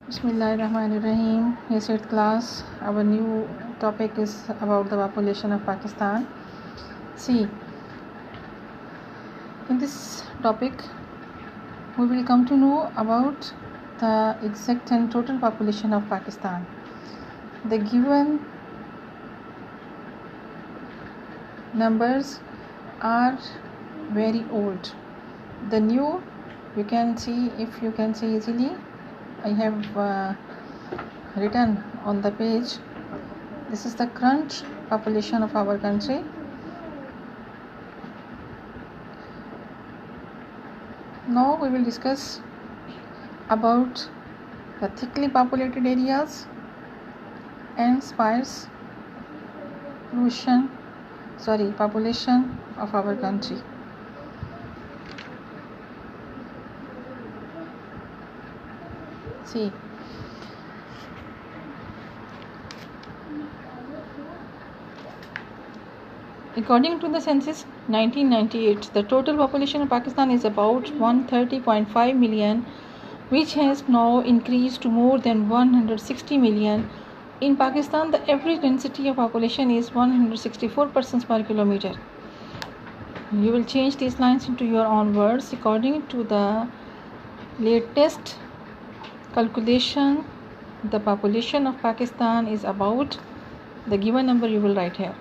Bismillahirrahmanirrahim. Yes, 8th class. Our new topic is about the population of Pakistan. See, in this topic, we will come to know about the exact and total population of Pakistan. The given numbers are very old. The new, you can see, if you can see easily, I have written on the page. This is the current population of our country. Now we will discuss about the thickly populated areas and sparse population of our country. See, according to the census 1998, the total population of Pakistan is about 130.5 million, which has now increased to more than 160 million. In Pakistan, the average density of population is 164 persons per kilometer. You will change these lines into your own words. According to the latest calculation, the population of Pakistan is about the given number you will write here.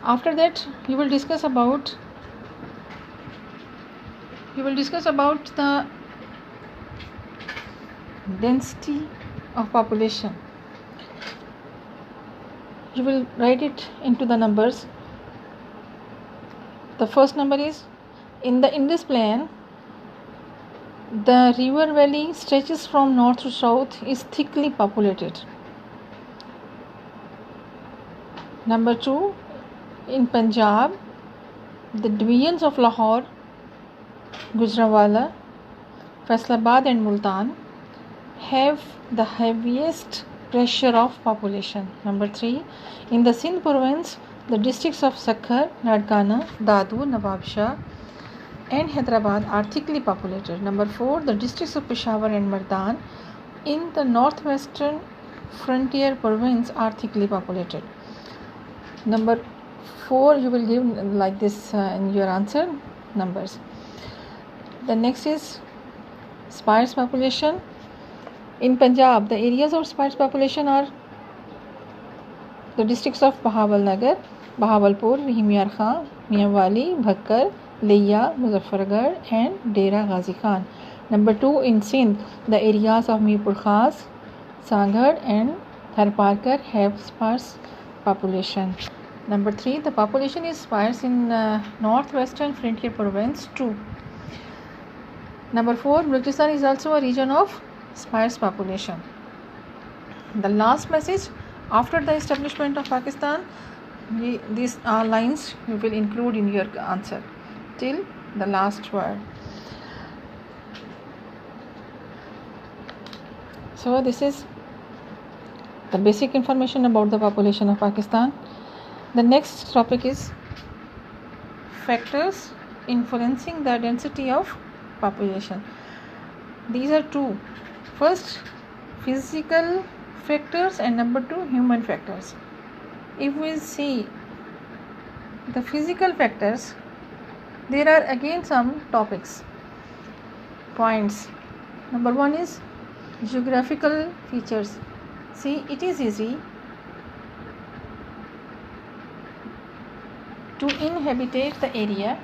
After that, you will discuss about the density of population. You will write it into the numbers. The first number is, in the Indus Plain, the river valley stretches from north to south, is thickly populated. Number 2, in Punjab, the divisions of Lahore, Gujranwala, Faisalabad and Multan have the heaviest pressure of population. Number 3, in the Sindh province, the districts of Sakhar, Ladkana, Dadu, Nawab Shah and Hyderabad are thickly populated. Number 4, the districts of Peshawar and Mardan in the northwestern frontier province are thickly populated. Number 4, you will give like this in your answer numbers. The next is sparse population. In Punjab, the areas of sparse population are the districts of Bahawalnagar, Bahawalpur, Rahim Khan, Mianwali, Bhakkar, Liya, Muzaffargarh and Dera Ghazi Khan. Number 2, in Sindh, the areas of Mirpur Khas, Sangad and Tharparkar have sparse population. Number 3, the population is sparse in northwestern frontier province 2. Number 4, Balochistan is also a region of sparse population. The last message, after the establishment of Pakistan, these lines you will include in your answer till the last word. So this is the basic information about the population of Pakistan. The next topic is factors influencing the density of population. These are two. First, physical factors and number 2, human factors. If we see the physical factors, there are again some points. Number 1 is geographical features. See, it is easy to inhabit the area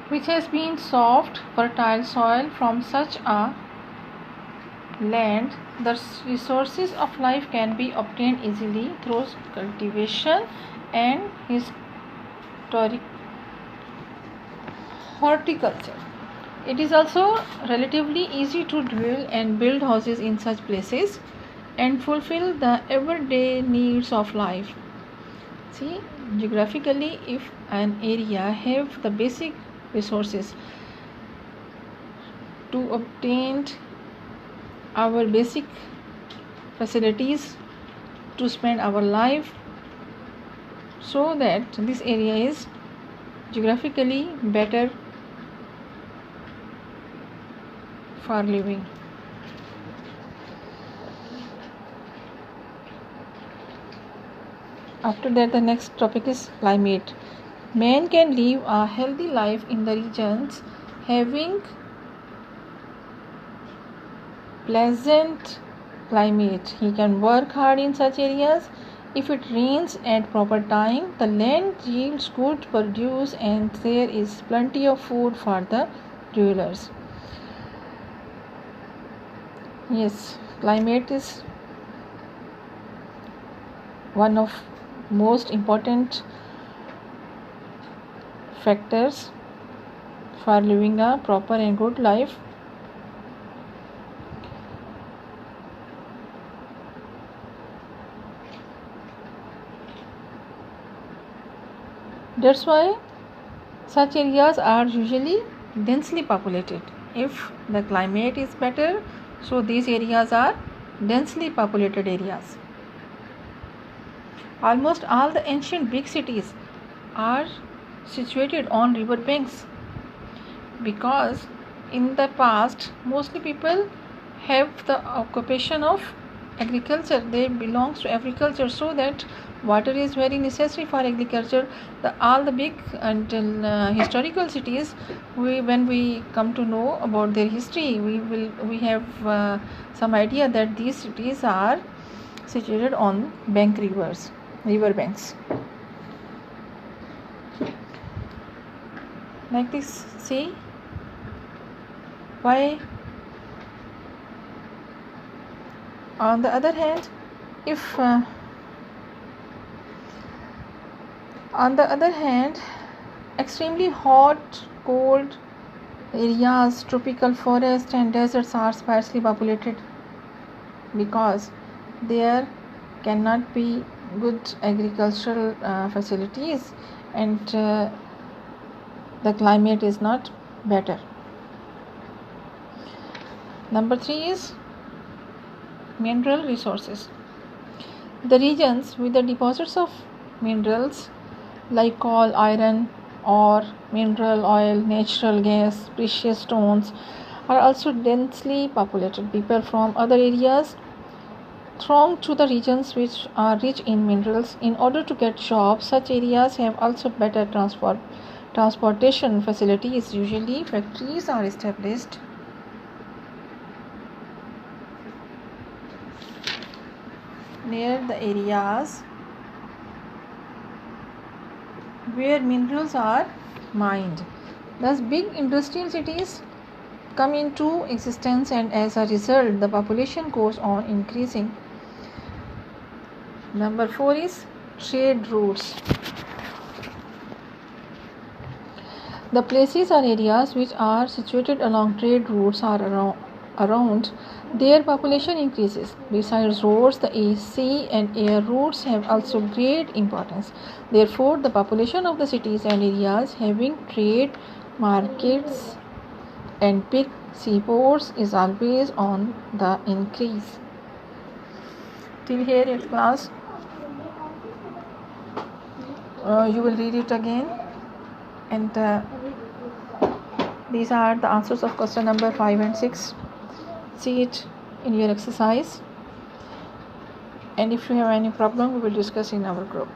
which has been soft, fertile soil. From such a land, the resources of life can be obtained easily through cultivation and horticulture. It is also relatively easy to dwell and build houses in such places and fulfill the everyday needs of life. See, geographically, if an area have the basic resources to obtain our basic facilities to spend our life, so that this area is geographically better for living. After that, the next topic is climate. Man can live a healthy life in the regions having pleasant climate. He can work hard in such areas. If it rains at proper time, the land yields good produce and there is plenty of food for the dwellers. Yes, climate is one of most important factors for living a proper and good life. That's why such areas are usually densely populated. If the climate is better, so these areas are densely populated areas. Almost all the ancient big cities are situated on river banks because in the past mostly people have the occupation of agriculture. They belong to agriculture, so that water is very necessary for agriculture. All the big and historical cities, when we come to know about their history, we have some idea that these cities are situated on river banks. Like this, see why. On the other hand, if extremely hot, cold areas, tropical forests and deserts are sparsely populated because there cannot be good agricultural facilities and the climate is not better. Number 3 is mineral resources. The regions with the deposits of minerals like coal, iron, ore, mineral oil, natural gas, precious stones are also densely populated. People from other areas throng to the regions which are rich in minerals in order to get jobs. Such areas have also better transportation facilities. Usually factories are established near the areas where minerals are mined. Thus, big industrial cities come into existence, and as a result, the population goes on increasing. Number 4 is trade routes. The places or areas which are situated along trade routes are around their population increases. Besides roads, the sea and air routes have also great importance. Therefore, the population of the cities and areas having trade, markets and big seaports is always on the increase. Till here at class, you will read it again, and these are the answers of question number 5 and 6. See it in your exercise, and if you have any problem, we will discuss in our group.